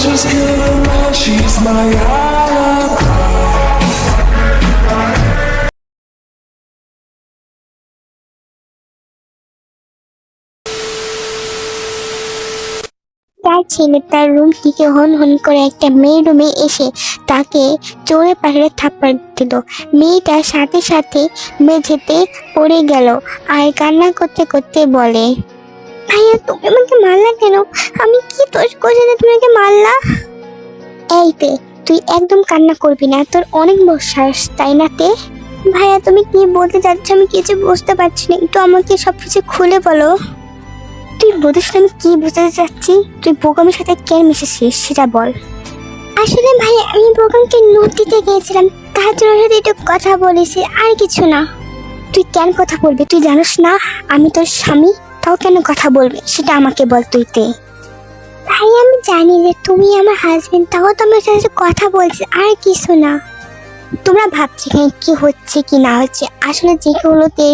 just kill her now, she's my alibi. তার ছেলে তার রুম থেকে হন হন করে একটা মেয়ের রুমে এসে তাকে জোরে পাশে থাপ্পড় দিল। মেয়েটা সাথে সাথে মেঝেতে পড়ে গেল আর কান্না করতে করতে বলে, ভাইয়া তুমি আমাকে মারলা কেন? আমি কি দোষ করেছি যে তুমি আমাকে মারলা? এইতে তুই একদম কান্না করবি না, তোর অনেক বড় সাহস তাই না তে? ভাইয়া তুমি কি বলতে চাচ্ছ আমি কিছু বুঝতে পারছি না, একটু আমাকে সবকিছু খুলে বলো। তুই বুঝিস না আমি কি বুঝতে চাচ্ছি? তুই বোকামের সাথে কেন মিশেছিস সেটা বল। আসলে ভাই আমি বোকামকে নোট দিতে গিয়েছিলাম, তার জন্য সাথে একটু কথা বলেছি, আর কিছু না। তুই কেন কথা বলবি? তুই জানিস না আমি তোর স্বামী, তাও কেন কথা বলবি সেটা আমাকে বল তুই তে। ভাই আমি জানি যে তুমি আমার হাজবেন্ড, তাও তোমার সাথে কথা বলছি, আর কিছু না। তোমরা ভাবছি কি হচ্ছে কি না হচ্ছে, আসলে যে হলো তে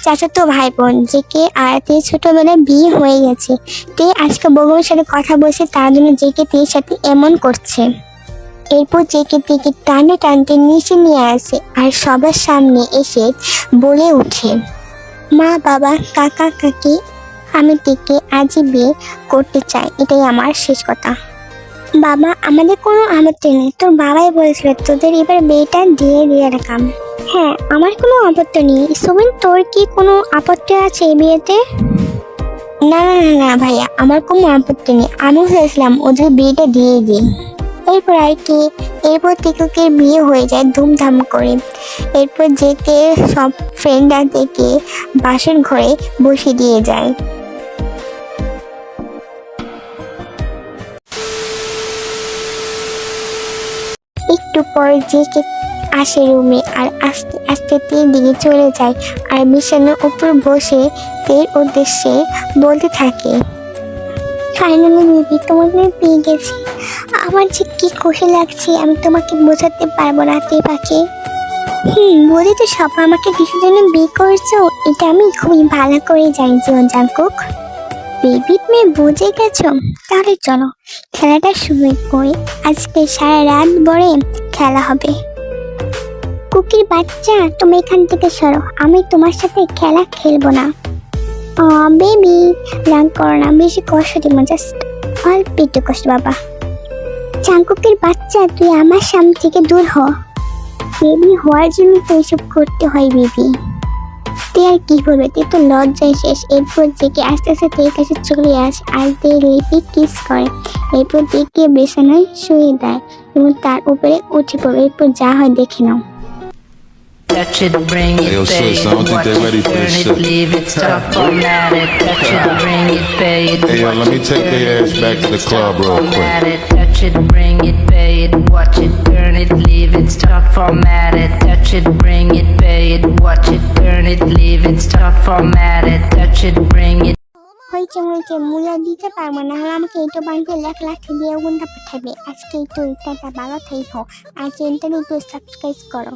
চাচাতো ভাই বোন, জেকে আর তে ছোটবেলায় বিয়ে হয়ে গেছে। তে আজকে বগমের সাথে কথা বলছে, তার জন্য জেকে তের সাথে এমন করছে। এরপর জেকে তেকে টানতে টানতে নিচে নিয়ে আসে আর সবার সামনে এসে বলে ওঠে, মা বাবা কাকা কাকি আমি তেকে আজই বিয়ে করতে চাই, এটাই আমার শেষ কথা। বাবা আমাদের কোনো আপত্তি নেই, তোর বাবাই বলেছিল তোদের এবার বিয়েটা দিয়ে রাখাম। হ্যাঁ আমার কোনো আপত্তি নেই। সুমিন তোর কি কোনো আপত্তি আছে এই বিয়েতে? না না না না ভাইয়া আমার কোনো আপত্তি নেই, আমি ভেবেছিলাম ওদের বিয়েটা দিয়ে দিই। এরপর টিকুকের বিয়ে হয়ে যায় ধুমধাম করে। এরপর যেকে সব ফ্রেন্ডরা দেখে বাসর ঘরে বসে দিয়ে যায়। একটু পর জেকে আসে রুমে আর আস্তে আস্তে তের দিকে চলে যায় আর বিছানার উপর বসে তের উদ্দেশ্যে বলতে থাকে, ফাইনালি বেবি তোমাকে আমি পেয়ে গেছি, আমার যে কি খুশি লাগছে আমি তোমাকে বোঝাতে পারবো না তে পাখি। বলি তো সব আমাকে কিসের জন্য বিয়ে করছো এটা আমি খুবই ভালো করে জানি জীবন জাঙ্কুক। বেবি তুমি বুঝে গেছো? তাহলে চলো খেলাটা শুরু করি, আজকে সারা রাত ভরে খেলা হবে। কুকির বাচ্চা তুমি এখান থেকে সরো, আমি তোমার সাথে খেলা খেলবো না। বেবি রাগ করো না, বেশি কষ্ট দিব, জাস্ট অল্প একটু কষ্ট বাবা। চাঙ্কুকের বাচ্চা তুই আমার সামনে থেকে দূর হ। বেবি হওয়ার জন্য তো এইসব করতে হয় বেবি। তে আর কি করবে, তে তো লজ্জায় শেষ। এরপর জেকে আস্তে আস্তে তের কাছে চলে আসে আর তে লিপি কিস করে। এরপর দেখে বিছানায় শুয়ে দেয় এবং তার উপরে উঠে পড়ে। এরপর যা হয় দেখে নাও। Touch it, bring it, Hey, yo, pay sis, it, I don't think watch they're ready it, for turn this it, shit. leave it, stop, format it. Touch it, bring it, pay it, Hey, yo, watch let me it, take turn their it, ass back leave to the it, club stop, real format quick. it. Touch it, bring it, pay it, watch it, turn it, leave it, stop, format it. Touch it, bring it, pay it, watch it, turn it, leave it, stop, format it. Touch it, bring it. হয়েছে মূল্য দিতে পারবো না, হলে আমাকে এইটো বাড়িতে লাখ দিয়ে গুণটা পাঠাবে। আজকে এই তো ভালো থাই হোক আর চ্যানেলটা একটু সাবস্ক্রাইব করো।